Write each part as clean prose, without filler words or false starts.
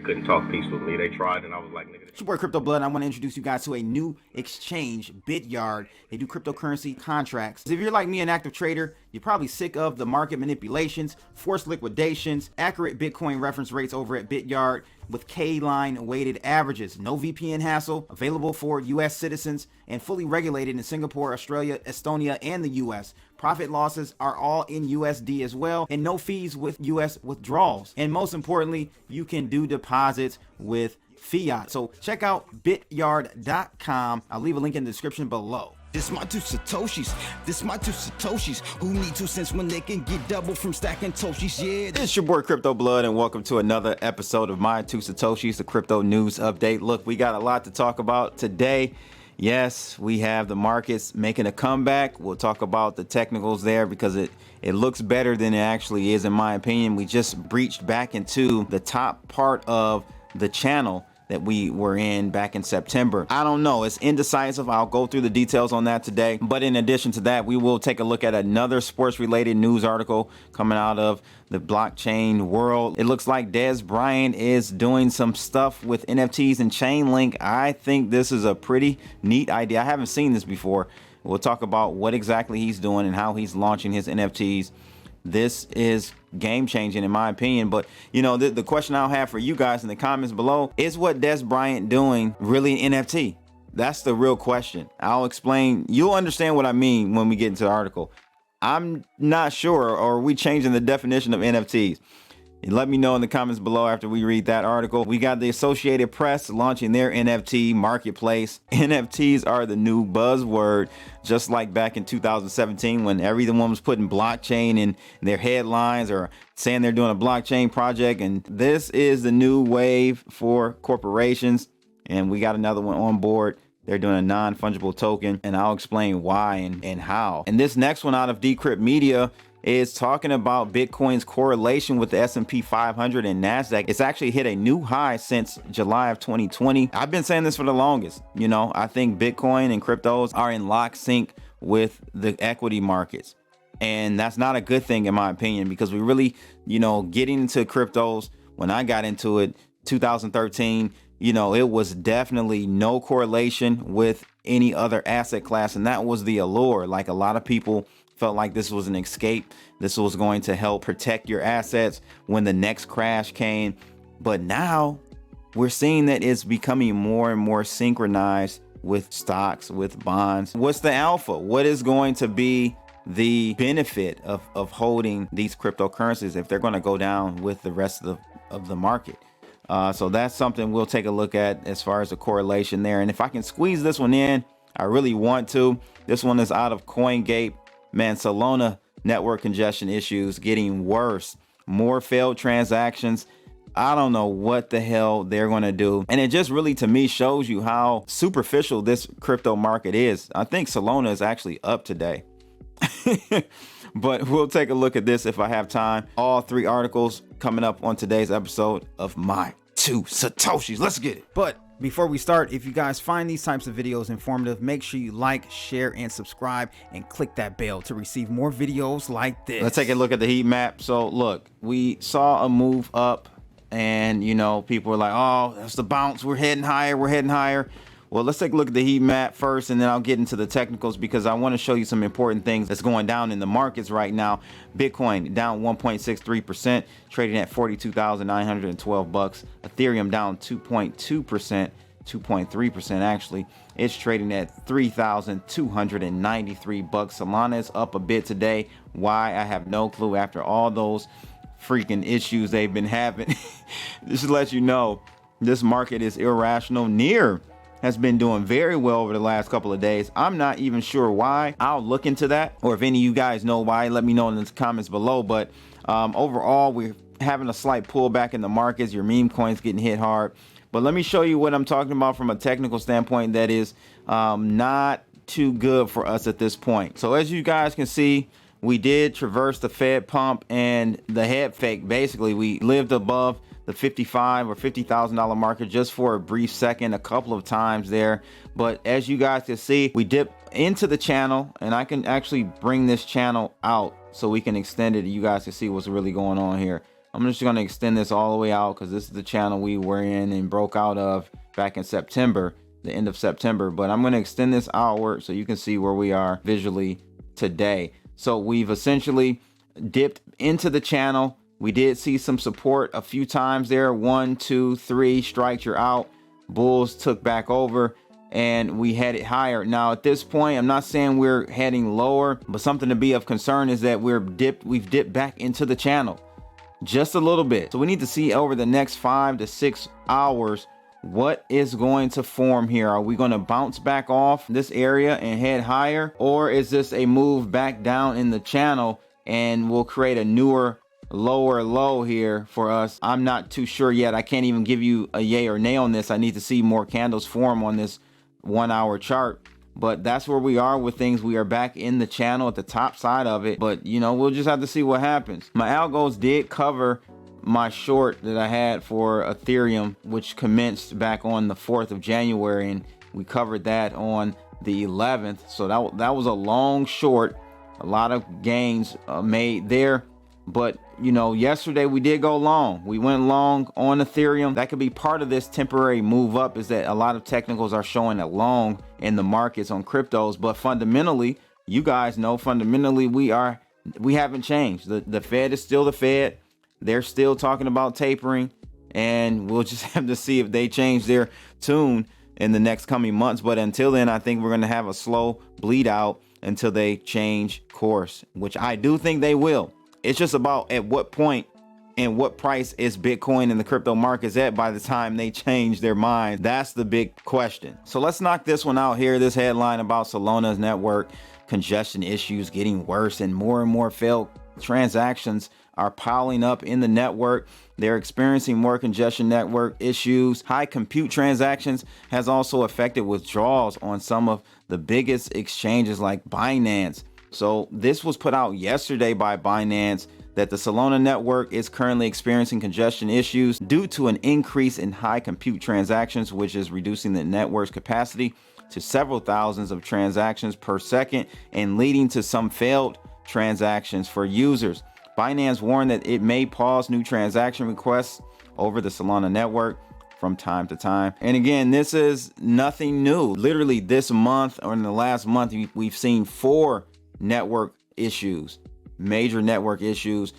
couldn't talk peace with me. They tried, and I was like, nigga. It's your boy Crypto Blood. I want to introduce you guys to a new exchange, Bityard. They do cryptocurrency contracts. If you're like me, an active trader, you're probably sick of the market manipulations, forced liquidations, accurate Bitcoin reference rates over at Bityard with K-line weighted averages, no VPN hassle, available for US citizens, and fully regulated in Singapore, Australia, Estonia, and the US. Profit losses are all in USD as well, and no fees with US withdrawals. And most importantly, you can do deposits with fiat. So check out bityard.com. I'll leave a link in the description below. This my two Satoshis. This my two Satoshis. Who need 2 cents when they can get double from stacking Toshis? Yeah. It's your boy Crypto Blood, and welcome to another episode of My Two Satoshis, the crypto news update. Look, we got a lot to talk about today. Yes, we have the markets making a comeback. We'll talk about the technicals there because it looks better than it actually is, in my opinion. We just breached back into the top part of the channel that we were in back in September. I don't know, it's indecisive. I'll go through the details on that today. But in addition to that, we will take a look at another sports related news article coming out of the blockchain world. It looks like Dez Bryant is doing some stuff with NFTs and Chainlink. I think this is a pretty neat idea. I haven't seen this before. We'll talk about what exactly he's doing and how he's launching his NFTs. This is game changing in my opinion. But you know, the question I'll have for you guys in the comments below is, what Dez Bryant doing really an NFT? That's the real question. I'll explain. You'll understand what I mean when we get into the article. I'm not sure, or are we changing the definition of NFTs? Let me know in the comments below after we read that article. We got the Associated Press launching their NFT marketplace. NFTs are the new buzzword, just like back in 2017 when everyone was putting blockchain in their headlines or saying they're doing a blockchain project. And this is the new wave for corporations. And we got another one on board. They're doing a non-fungible token, and I'll explain why and how. And this next one out of Decrypt Media is talking about Bitcoin's correlation with the S&P 500 and NASDAQ. It's actually hit a new high since July of 2020. I've been saying this for the longest. You know, I think Bitcoin and cryptos are in lock-sync with the equity markets. And that's not a good thing in my opinion, because we really, you know, getting into cryptos, when I got into it, 2013, you know, it was definitely no correlation with any other asset class. And that was the allure. Like, a lot of people felt like this was an escape. This was going to help protect your assets when the next crash came. But now we're seeing that it's becoming more and more synchronized with stocks, with bonds. What's the alpha? What is going to be the benefit of holding these cryptocurrencies if they're going to go down with the rest of the market? So that's something we'll take a look at as far as the correlation there. And if I can squeeze this one in, I really want to. This one is out of CoinGate. Man, Solana network congestion issues getting worse. More failed transactions. I don't know what the hell they're going to do. And it just really, to me, shows you how superficial this crypto market is. I think Solana is actually up today. But we'll take a look at this if I have time. All 3 articles coming up on today's episode of My Two Satoshis. Let's get it. But before we start, if you guys find these types of videos informative, make sure you like, share, and subscribe, and click that bell to receive more videos like this. Let's take a look at the heat map. So look, we saw a move up, and you know, people were like, oh, that's the bounce. We're heading higher. We're heading higher. Well, let's take a look at the heat map first, and then I'll get into the technicals, because I want to show you some important things that's going down in the markets right now. Bitcoin down 1.63%, trading at $42,912. Ethereum down 2.2%, 2.3% actually. It's trading at $3,293. Solana is up a bit today. Why? I have no clue. After all those freaking issues they've been having, just to let you know, this market is irrational. Near has been doing very well over the last couple of days. I'm not even sure why. I'll look into that, or if any of you guys know why, let me know in the comments below. But overall, we're having a slight pullback in the markets. Your meme coins getting hit hard. But let me show you what I'm talking about from a technical standpoint that is not too good for us at this point. So as you guys can see, we did traverse the Fed pump and the head fake. Basically, we lived above the $55,000 or $50,000 market just for a brief second, a couple of times there. But as you guys can see, we dip into the channel, and I can actually bring this channel out so we can extend it. You guys can see what's really going on here. I'm just going to extend this all the way out because this is the channel we were in and broke out of back in September, the end of September. But I'm going to extend this outward so you can see where we are visually today. So we've essentially dipped into the channel. We did see some support a few times there. 1, 2, 3 strikes, you're out. Bulls took back over and we headed higher. Now at this point, I'm not saying we're heading lower, but something to be of concern is that we've dipped back into the channel just a little bit. So we need to see over the next 5 to 6 hours what is going to form here. Are we going to bounce back off this area and head higher, or is this a move back down in the channel and we'll create a newer lower low here for us? I'm not too sure yet. I can't even give you a yay or nay on this. I need to see more candles form on this 1 hour chart, but that's where we are with things. We are back in the channel at the top side of it, but you know, we'll just have to see what happens. My algos did cover my short that I had for Ethereum, which commenced back on the 4th of January, and we covered that on the 11th. So that was a long short, a lot of gains made there. But you know, yesterday we did go long. We went long on Ethereum. That could be part of this temporary move up, is that a lot of technicals are showing a long in the markets on cryptos. But fundamentally, you guys know, fundamentally we haven't changed. The Fed is still the Fed. They're still talking about tapering, and we'll just have to see if they change their tune in the next coming months. But until then, I think we're going to have a slow bleed out until they change course, which I do think they will. It's just about at what point and what price is Bitcoin and the crypto markets at by the time they change their mind. That's the big question. So let's knock this one out here. This headline about Solana's network congestion issues getting worse, and more failed transactions are piling up in the network. They're experiencing more congestion network issues. High compute transactions has also affected withdrawals on some of the biggest exchanges like Binance. So this was put out yesterday by Binance that the Solana network is currently experiencing congestion issues due to an increase in high compute transactions, which is reducing the network's capacity to several thousands of transactions per second and leading to some failed transactions for users. Binance warned that it may pause new transaction requests over the Solana network from time to time. And again, this is nothing new. Literally this month, or in the last month, we've seen 4 network issues, major network issues.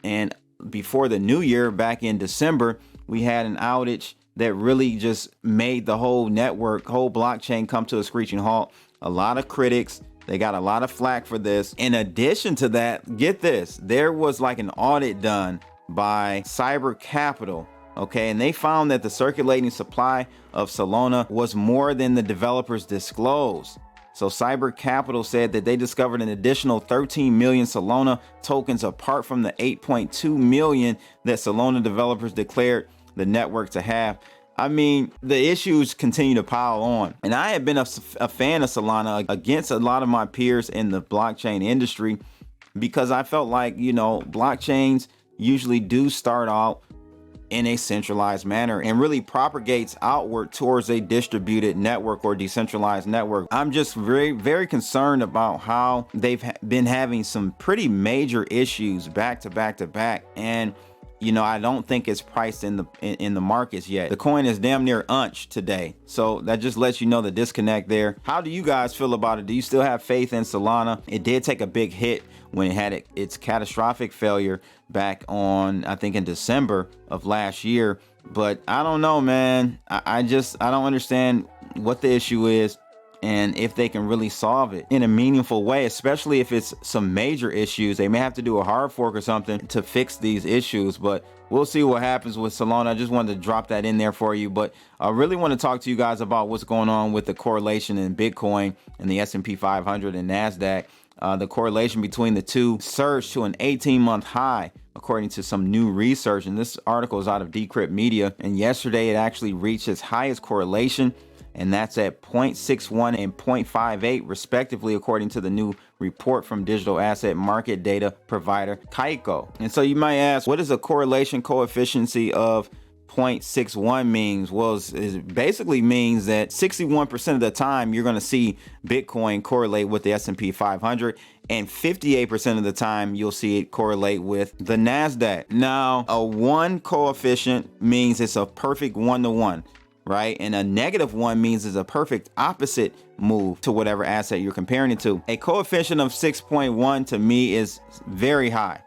And before the new year, back in December, we had an outage that really just made the whole network, whole blockchain come to a screeching halt. A lot of critics, they got a lot of flack for this. In addition to that, get this, there was like an audit done by Cyber Capital, okay, and they found that the circulating supply of Solana was more than the developers disclosed. So Cyber Capital said that they discovered an additional 13 million Solana tokens apart from the 8.2 million that Solana developers declared the network to have. I mean, the issues continue to pile on. And I have been a fan of Solana against a lot of my peers in the blockchain industry, because I felt like, you know, blockchains usually do start out in a centralized manner and really propagates outward towards a distributed network or decentralized network. I'm just very concerned about how they've been having some pretty major issues back to back. And you know, I don't think it's priced in the markets yet. The coin is damn near unch today. So that just lets you know the disconnect there. How do you guys feel about it? Do you still have faith in Solana? It did take a big hit when it had its catastrophic failure back on, I think, in December of last year. But I don't know, man. I don't understand what the issue is and if they can really solve it in a meaningful way, especially if it's some major issues. They may have to do a hard fork or something to fix these issues, but we'll see what happens with Solana. I just wanted to drop that in there for you, but I really want to talk to you guys about what's going on with the correlation in Bitcoin and the S&P 500 and NASDAQ. The correlation between the two surged to an 18-month high, according to some new research. And this article is out of Decrypt Media. And yesterday it actually reached its highest correlation, and that's at 0.61 and 0.58 respectively, according to the new report from digital asset market data provider Kaiko. And so you might ask, what does a correlation coefficient of 0.61 means? Well, it basically means that 61% of the time you're going to see Bitcoin correlate with the S&P 500, And 58% of the time, you'll see it correlate with the NASDAQ. Now, a 1 coefficient means it's a perfect 1-to-1, right? And a -1 means it's a perfect opposite move to whatever asset you're comparing it to. A coefficient of 6.1 to me is very high.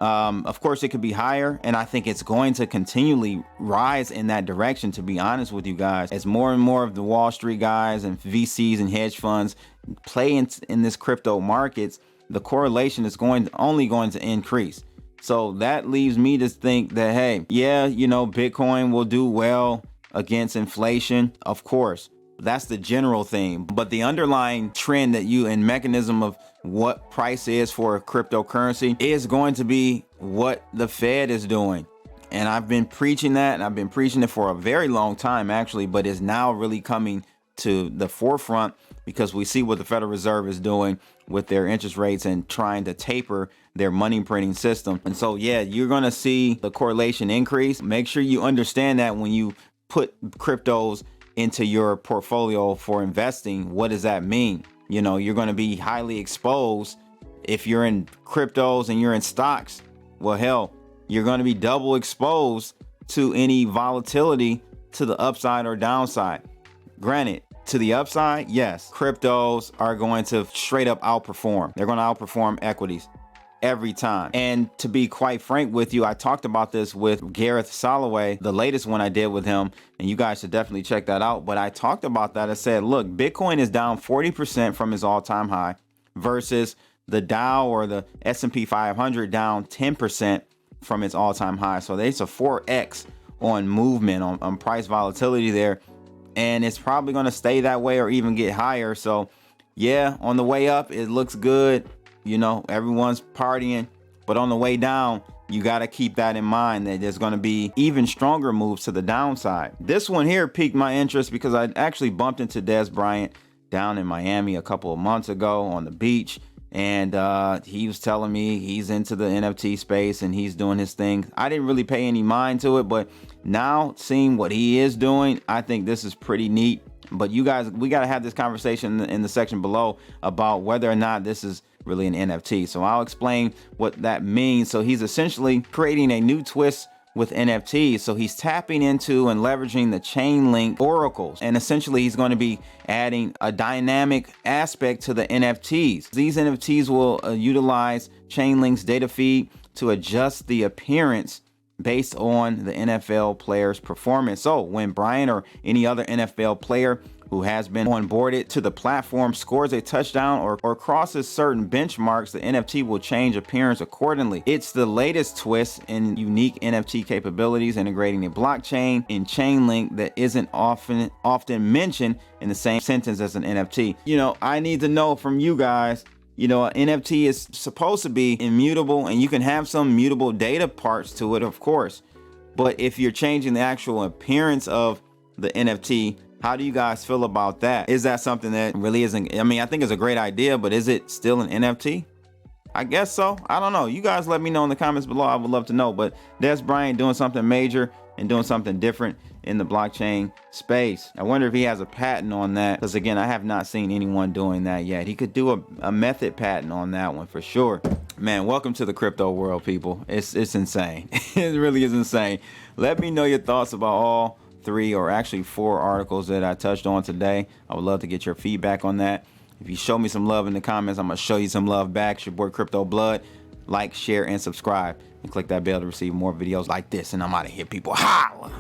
Of course, it could be higher, and I think it's going to continually rise in that direction, to be honest with you guys. As more and more of the Wall Street guys and VCs and hedge funds play in this crypto markets, the correlation is only going to increase. So that leaves me to think that, hey, yeah, you know, Bitcoin will do well against inflation, of course. That's the general thing. But the underlying trend that and mechanism of what price is for a cryptocurrency is going to be what the Fed is doing. And I've been preaching that, and I've been preaching it for a very long time, actually, but it's now really coming to the forefront because we see what the Federal Reserve is doing with their interest rates and trying to taper their money printing system. And so, yeah, you're going to see the correlation increase. Make sure you understand that when you put cryptos into your portfolio for investing. What does that mean? You know, you're going to be highly exposed. If you're in cryptos and you're in stocks, well, hell, you're going to be double exposed to any volatility to the upside or downside. Granted, to the upside, yes, cryptos are going to straight up outperform. They're going to outperform equities every time. And to be quite frank with you, I talked about this with Gareth Soloway, the latest one I did with him, and you guys should definitely check that out. But I talked about that. I said, look, Bitcoin is down 40% from its all-time high versus the Dow or the S&P 500 down 10% from its all-time high. So there's a 4x on movement, on price volatility there. And it's probably going to stay that way or even get higher. So yeah, on the way up, it looks good. You know, everyone's partying, but on the way down, you got to keep that in mind that there's going to be even stronger moves to the downside. This one here piqued my interest because I actually bumped into Dez Bryant down in Miami a couple of months ago on the beach. And he was telling me he's into the NFT space and he's doing his thing. I didn't really pay any mind to it, but now seeing what he is doing, I think this is pretty neat. But you guys, we got to have this conversation in the section below about whether or not this is really an NFT. So I'll explain what that means. So he's essentially creating a new twist with NFTs. So he's tapping into and leveraging the Chainlink oracles. And essentially he's going to be adding a dynamic aspect to the NFTs. These NFTs will utilize Chainlink's data feed to adjust the appearance based on the NFL player's performance. So when Bryant or any other NFL player who has been onboarded to the platform scores a touchdown or crosses certain benchmarks, the NFT will change appearance accordingly. It's the latest twist in unique NFT capabilities, integrating a blockchain in Chainlink that isn't often mentioned in the same sentence as an NFT. You know, I need to know from you guys, you know, an NFT is supposed to be immutable and you can have some mutable data parts to it, of course. But if you're changing the actual appearance of the NFT, how do you guys feel about that? Is that something that really isn't? I mean, I think it's a great idea, but is it still an NFT? I guess so. I don't know. You guys let me know in the comments below. I would love to know. But Dez Bryant doing something major and doing something different in the blockchain space. I wonder if he has a patent on that, because again, I have not seen anyone doing that yet. He could do a method patent on that one for sure. Man, welcome to the crypto world, people. It's insane. It really is insane. Let me know your thoughts about all 3 or actually 4 articles that I touched on today. I would love to get your feedback on that. If you show me some love in the comments, I'm gonna show you some love back. It's your boy Crypto Blood. Like, share, and subscribe, and click that bell to receive more videos like this. And I'm out of here, people. Holla!